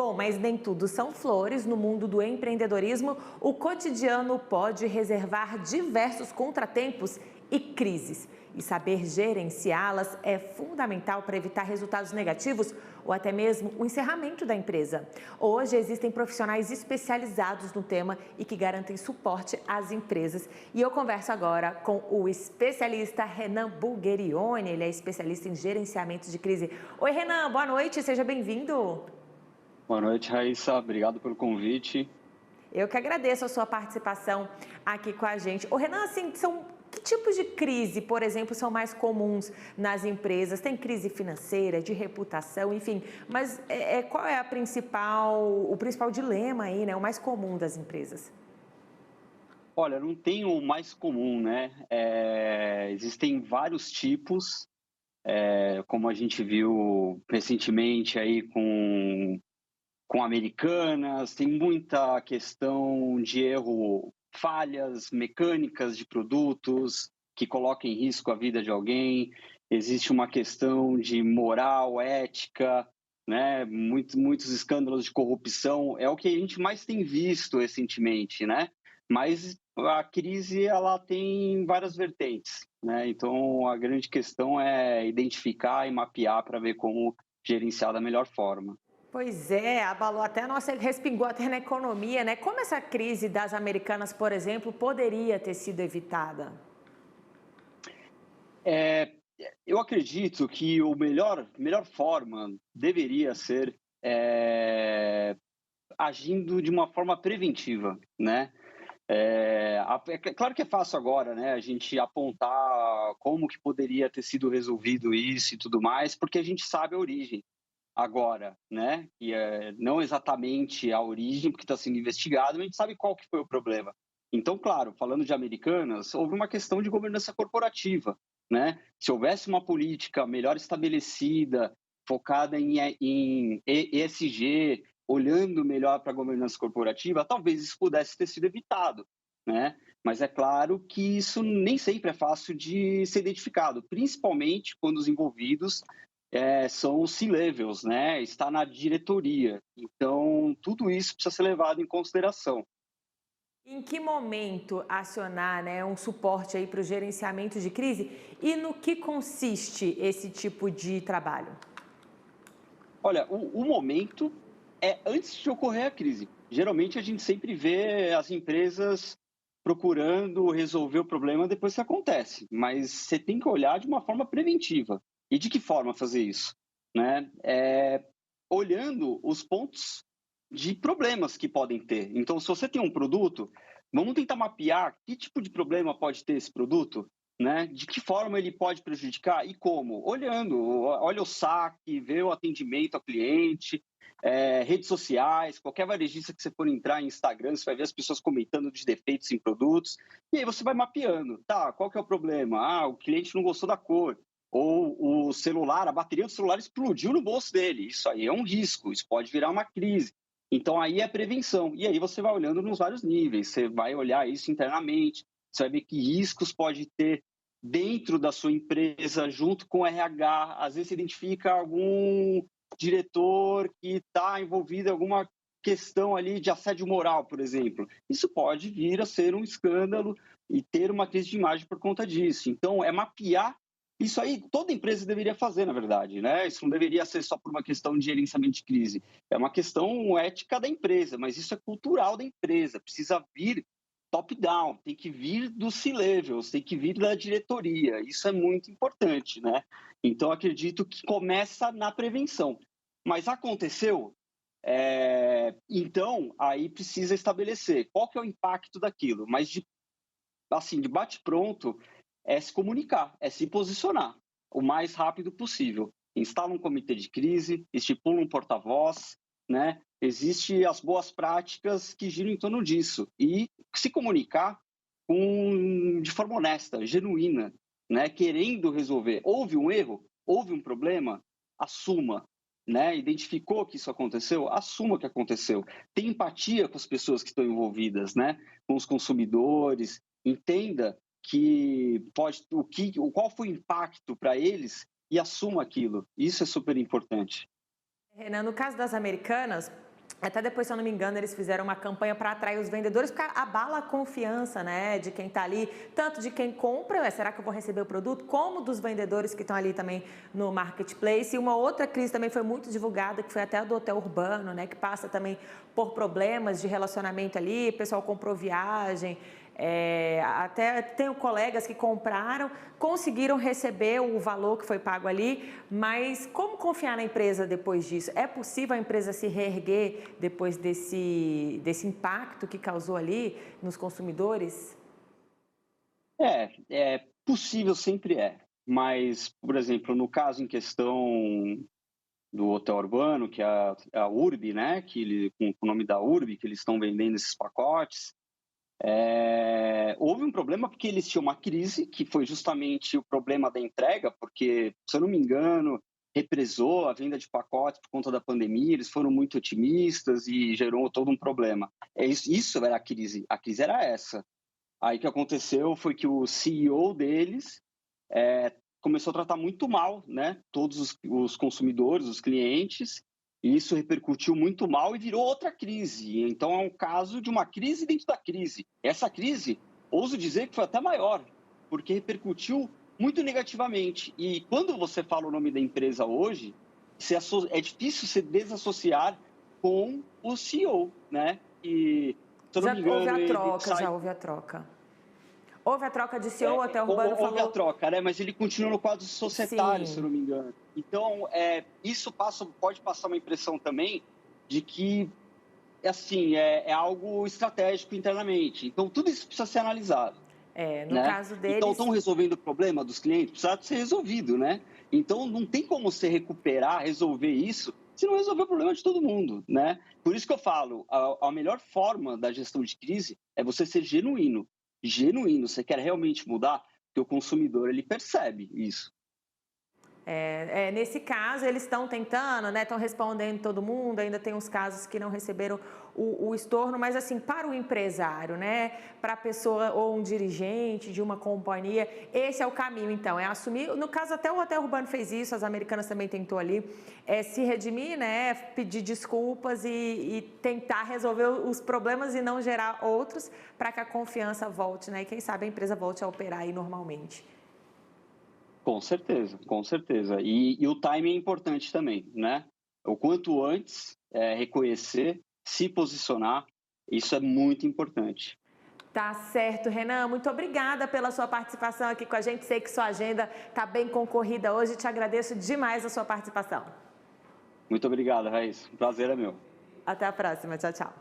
Bom, mas nem tudo são flores. No mundo do empreendedorismo, o cotidiano pode reservar diversos contratempos e crises. E saber gerenciá-las é fundamental para evitar resultados negativos ou até mesmo o encerramento da empresa. Hoje existem profissionais especializados no tema e que garantem suporte às empresas. E eu converso agora com o especialista Renan Bulgherione, ele é especialista em gerenciamento de crise. Oi, Renan, boa noite, seja bem-vindo. Boa noite, Raíssa. Obrigado pelo convite. Eu que agradeço a sua participação aqui com a gente. Ô, Renan, assim, que tipos de crise, por exemplo, são mais comuns nas empresas? Tem crise financeira, de reputação, enfim. Mas qual é o principal dilema aí, né? O mais comum das empresas? Olha, não tem o mais comum, né? Existem vários tipos, como a gente viu recentemente aí com Americanas, tem muita questão de erro, falhas mecânicas de produtos que colocam em risco a vida de alguém. Existe uma questão de moral, ética, né? Muitos escândalos de corrupção. É o que a gente mais tem visto recentemente, né? Mas a crise ela tem várias vertentes, né? Então a grande questão é identificar e mapear para ver como gerenciar da melhor forma. Pois é, abalou até a nossa, respingou até na economia, né? Como essa crise das Americanas, por exemplo, poderia ter sido evitada? É, eu acredito que a melhor forma deveria ser agindo de uma forma preventiva, né? Claro que é fácil agora, né? A gente apontar como que poderia ter sido resolvido isso e tudo mais, porque a gente sabe a origem agora, né? E não exatamente a origem, porque está sendo investigado, mas a gente sabe qual que foi o problema. Então, claro, falando de Americanas, houve uma questão de governança corporativa, né? Se houvesse uma política melhor estabelecida, focada em ESG, olhando melhor para a governança corporativa, talvez isso pudesse ter sido evitado, né? Mas é claro que isso nem sempre é fácil de ser identificado, principalmente quando os envolvidos são os C-levels, né? Está na diretoria. Então, tudo isso precisa ser levado em consideração. Em que momento acionar, né, um suporte aí para o gerenciamento de crise e no que consiste esse tipo de trabalho? Olha, o momento é antes de ocorrer a crise. Geralmente, a gente sempre vê as empresas procurando resolver o problema depois que acontece, mas você tem que olhar de uma forma preventiva. E de que forma fazer isso? Né? Olhando os pontos de problemas que podem ter. Então, se você tem um produto, vamos tentar mapear que tipo de problema pode ter esse produto, né? De que forma ele pode prejudicar e como? Olhando, olha o saque, vê o atendimento ao cliente, redes sociais, qualquer varejista que você for entrar em Instagram, você vai ver as pessoas comentando de defeitos em produtos, e aí você vai mapeando, tá, qual que é o problema? Ah, o cliente não gostou da cor, ou o celular, a bateria do celular explodiu no bolso dele, isso aí é um risco, isso pode virar uma crise. Então aí é prevenção, e aí você vai olhando nos vários níveis, você vai olhar isso internamente, você vai ver que riscos pode ter dentro da sua empresa, junto com o RH, às vezes você identifica algum diretor que está envolvido em alguma questão ali de assédio moral, por exemplo. Isso pode vir a ser um escândalo e ter uma crise de imagem por conta disso. Então, é mapear isso aí, toda empresa deveria fazer, na verdade, né? Isso não deveria ser só por uma questão de gerenciamento de crise. É uma questão ética da empresa, mas isso é cultural da empresa. Precisa vir top-down, tem que vir dos C-levels, tem que vir da diretoria. Isso é muito importante, né? Então, acredito que começa na prevenção. Mas aconteceu? Então, aí precisa estabelecer qual que é o impacto daquilo. Mas, de bate-pronto, é se comunicar, é se posicionar o mais rápido possível. Instala um comitê de crise, estipula um porta-voz, né? Existem as boas práticas que giram em torno disso. E se comunicar de forma honesta, genuína, né? Querendo resolver. Houve um erro? Houve um problema? Assuma. Né? Identificou que isso aconteceu? Assuma que aconteceu. Tem empatia com as pessoas que estão envolvidas, né? Com os consumidores. Entenda qual foi o impacto para eles e assuma aquilo. Isso é super importante. Renan, no caso das Americanas, Até depois, se eu não me engano, eles fizeram uma campanha para atrair os vendedores, porque abala a confiança, né, de quem está ali, tanto de quem compra, será que eu vou receber o produto, como dos vendedores que estão ali também no marketplace. E uma outra crise também foi muito divulgada, que foi até a do hotel urbano, né, que passa também por problemas de relacionamento ali, o pessoal comprou viagem. Até tenho colegas que compraram, conseguiram receber o valor que foi pago ali, mas como confiar na empresa depois disso? É possível a empresa se reerguer depois desse impacto que causou ali nos consumidores? É possível, sempre é. Mas, por exemplo, no caso em questão do hotel urbano, que é a Urbi, né, com o nome da Urbi, que eles estão vendendo esses pacotes, houve um problema porque eles tinham uma crise, que foi justamente o problema da entrega, porque, se eu não me engano, represou a venda de pacotes por conta da pandemia, eles foram muito otimistas e gerou todo um problema. Isso era a crise era essa. Aí o que aconteceu foi que o CEO deles começou a tratar muito mal, né, todos os consumidores, os clientes, e isso repercutiu muito mal e virou outra crise. Então, é um caso de uma crise dentro da crise. Essa crise, ouso dizer que foi até maior, porque repercutiu muito negativamente. E quando você fala o nome da empresa hoje, é difícil se desassociar com o CEO, né? E, se eu não Já me houve engano, a ele troca, sai. já houve a troca. Houve a troca de CEO, o Hotel Urbano Houve a falou, troca, né? Mas ele continua no quadro societário, se eu sim. não me engano. Então, isso pode passar uma impressão também de que assim, é algo estratégico internamente. Então, tudo isso precisa ser analisado, No né? caso Então, deles, estão resolvendo o problema dos clientes? Precisa ser resolvido, né? Então, não tem como você recuperar, resolver isso, se não resolver o problema de todo mundo, né? Por isso que eu falo, a melhor forma da gestão de crise é você ser genuíno. Genuíno, você quer realmente mudar, porque o consumidor, ele percebe isso. nesse caso, eles estão tentando, né? Estão respondendo todo mundo. Ainda tem uns casos que não receberam o estorno, mas assim, para o empresário, né? Para a pessoa ou um dirigente de uma companhia, esse é o caminho, então, é assumir. No caso, até o Hotel Urbano fez isso, as Americanas também tentou ali, se redimir, né? Pedir desculpas e tentar resolver os problemas e não gerar outros, para que a confiança volte, né? E quem sabe a empresa volte a operar aí normalmente. Com certeza, com certeza. E o timing é importante também, né? O quanto antes reconhecer, se posicionar, isso é muito importante. Tá certo, Renan. Muito obrigada pela sua participação aqui com a gente. Sei que sua agenda está bem concorrida hoje. Te agradeço demais a sua participação. Muito obrigado, Raíssa. O prazer é meu. Até a próxima. Tchau, tchau.